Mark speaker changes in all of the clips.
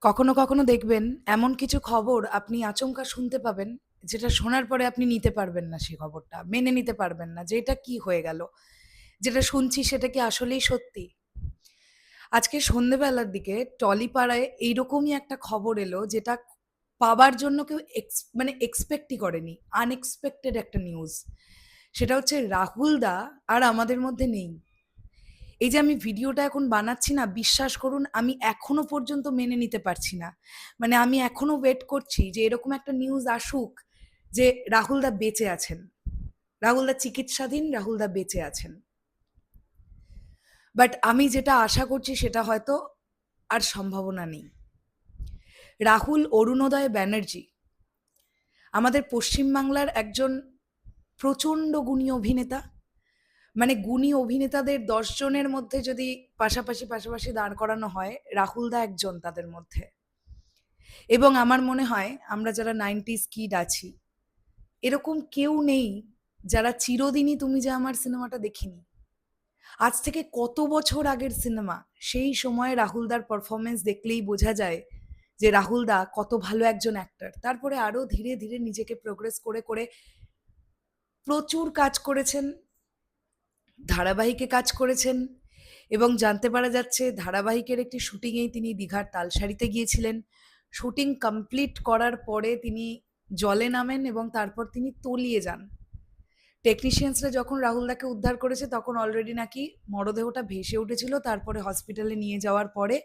Speaker 1: কখনো কখনো দেখবেন এমন কিছু খবর আপনি আচমকা শুনতে পাবেন, যেটা শোনার পরে আপনি নিতে পারবেন না সেই খবরটা। মেনে নিতে পারবেন না যে এটা কি হয়ে গেল? যেটা শুনছি সেটা কি আসলেই সত্যি? আজকে সন্ধ্যেবেলার দিকে টলিপাড়ায় এইরকমই একটা খবর এলো যেটা পাবার জন্য কেউ মানে এক্সপেক্টই করেনি। আনএক্সপেক্টেড একটা নিউজ। সেটা হচ্ছে রাহুল দা আর আমাদের মধ্যে নেই। এই যে আমি ভিডিওটা এখন বানাচ্ছি না, বিশ্বাস করুন আমি এখনো পর্যন্ত মেনে নিতে পারছি না। মানে আমি এখনো ওয়েট করছি যে এরকম একটা নিউজ আসুক যে রাহুল দা বেঁচে আছেন, রাহুল দা চিকিৎসাধীন, রাহুল দা বেঁচে আছেন। বাট আমি যেটা আশা করছি সেটা হয়তো আর সম্ভাবনা নেই। রাহুল অরুণোদয় ব্যানার্জি আমাদের পশ্চিমবাংলার একজন প্রচণ্ড গুণী অভিনেতা। মানে গুণী অভিনেতাদের ১০ জনের মধ্যে যদি পাশাপাশি পাশাপাশি দাঁড় করানো হয়, রাহুল দা একজন তাদের মধ্যে। এবং আমার মনে হয় আমরা যারা 90s কিড আছি, এরকম কেউ নেই যারা চিরদিনই তুমি যে আমার সিনেমাটা দেখিনি। আজ থেকে কত বছর আগের সিনেমা, সেই সময় রাহুলদার পারফরমেন্স দেখলেই বোঝা যায় যে রাহুল দা কত ভালো একজন অ্যাক্টর। তারপরে আরো ধীরে ধীরে নিজেকে প্রোগ্রেস করে করে প্রচুর কাজ করেছেন, ধারাবাহিকে কাজ করেছেন, এবং জানতে পারা যাচ্ছে ধারাবাহিকের একটি শুটিংয়েই তিনি দীঘার তালসারিতে গিয়েছিলেন। শুটিং কমপ্লিট করার পরে তিনি জলে নামেন এবং তারপর তিনি তলিয়ে যান। টেকনিশিয়ানসরা যখন রাহুলদাকে উদ্ধার করেছে তখন অলরেডি নাকি মরদেহটা ভেসে উঠেছিল। তারপরে হসপিটালে নিয়ে যাওয়ার পরে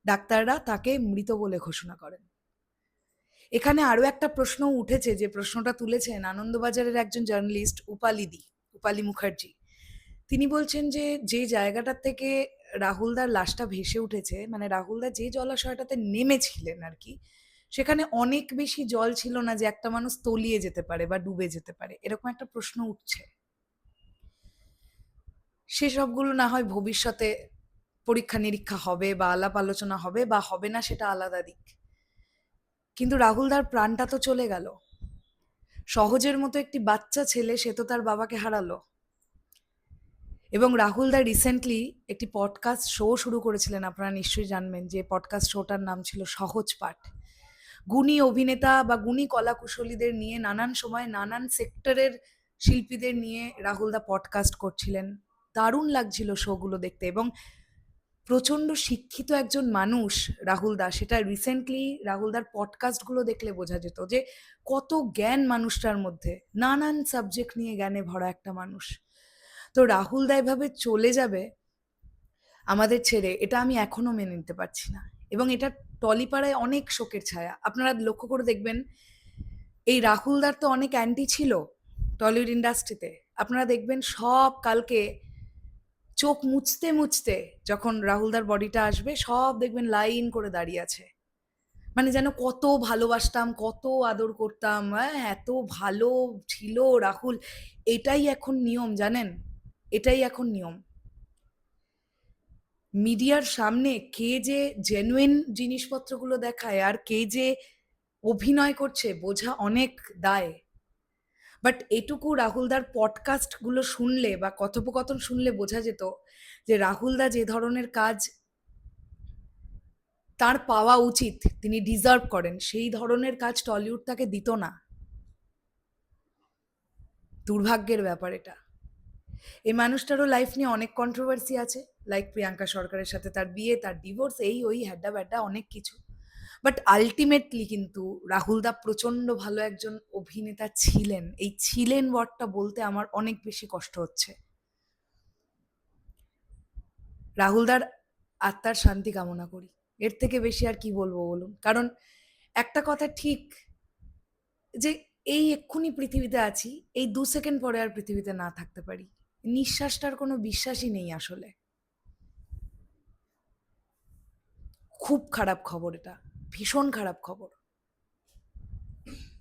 Speaker 1: ডাক্তাররা তাকে মৃত বলে ঘোষণা করেন। এখানে আরো একটা প্রশ্ন উঠেছে, যে প্রশ্নটা তুলেছেন আনন্দবাজারের একজন জার্নালিস্ট উপালি মুখার্জি। তিনি বলছেন যে যে জায়গাটার থেকে রাহুলদার লাশটা ভেসে উঠেছে, মানে রাহুলদা যে জলাশয়টাতে নেমেছিলেন আর কি, সেখানে অনেক বেশি জল ছিল না যে একটা মানুষ তলিয়ে যেতে পারে বা ডুবে যেতে পারে, এরকম একটা প্রশ্ন উঠছে। সেসবগুলো না হয় ভবিষ্যতে পরীক্ষা নিরীক্ষা হবে বা আলাপ আলোচনা হবে বা হবে না, সেটা আলাদা দিক। কিন্তু রাহুলদার প্রাণটা তো চলে গেল। সহজের মতো একটি বাচ্চা ছেলে, সে তো তার বাবাকে হারালো। এবং রাহুল দা রিসেন্টলি একটি পডকাস্ট শো শুরু করেছিলেন, আপনারা নিশ্চয়ই জানবেন, যে পডকাস্ট শোটার নাম ছিল সহজ পাঠ। গুণী অভিনেতা বা গুণী কলাকুশলীদের নিয়ে নানান সময় নানান সেক্টরের শিল্পীদের নিয়ে রাহুল দা পডকাস্ট করছিলেন। দারুণ লাগছিল শোগুলো দেখতে, এবং প্রচণ্ড শিক্ষিত একজন মানুষ রাহুল দা, সেটা রিসেন্টলি রাহুল দার পডকাস্টগুলো দেখলে বোঝা যেত যে কত জ্ঞান মানুষটার মধ্যে, নানান সাবজেক্ট নিয়ে জ্ঞানে ভরা একটা মানুষ। তো রাহুল দা এভাবে চলে যাবে আমাদের ছেড়ে, এটা আমি এখনো মেনে নিতে পারছি না। এবং এটা টলিপাড়ায় অনেক শোকের ছায়া। আপনারা লক্ষ্য করে দেখবেন, এই রাহুলদার তো অনেক অ্যান্টি ছিল টলিউড ইন্ডাস্ট্রিতে। আপনারা দেখবেন সব কালকে চোখ মুছতে মুছতে যখন রাহুলদার বডিটা আসবে, সব দেখবেন লাইন করে দাঁড়িয়ে আছে। মানে যেন কত ভালোবাসতাম, কত আদর করতাম, হ্যাঁ এত ভালো ছিল রাহুল। এটাই এখন নিয়ম, জানেন? এটাই এখন নিয়ম। মিডিয়ার সামনে কে যে জেনুইন জিনিসপত্রগুলো দেখায় আর কে যে অভিনয় করছে বোঝা অনেক দায়। বাট এটুকু রাহুলদার পডকাস্টগুলো শুনলে বা কথোপকথন শুনলে বোঝা যেত যে রাহুলদা যে ধরনের কাজ তার পাওয়া উচিত, তিনি ডিজার্ভ করেন, সেই ধরনের কাজ টলিউড তাকে দিত না। দুর্ভাগ্যের ব্যাপার এটা। এই মানুষটারও লাইফ নিয়ে অনেক কন্ট্রোভার্সি আছে, লাইক প্রিয়াঙ্কা সরকারের সাথে তার বিয়ে, তার ডিভোর্স, এই ওই হ্যাড্ডা ব্যাড্ডা অনেক কিছু। বাট আলটিমেটলি কিন্তু রাহুল দা প্রচন্ড ভালো একজন অভিনেতা ছিলেন। এই ছিলেন ওয়ার্ডটা বলতে আমার অনেক বেশি কষ্ট হচ্ছে। রাহুল দার আত্মার শান্তি কামনা করি। এর থেকে বেশি আর কি বলবো বলুন? কারণ একটা কথা ঠিক, যে এই এক্ষুনি পৃথিবীতে আছি, এই 2 সেকেন্ড পরে আর পৃথিবীতে না থাকতে পারি। নিঃশ্বাসটার কোনো বিশ্বাসই নেই আসলে। খুব খারাপ খবর এটা, ভীষণ খারাপ খবর।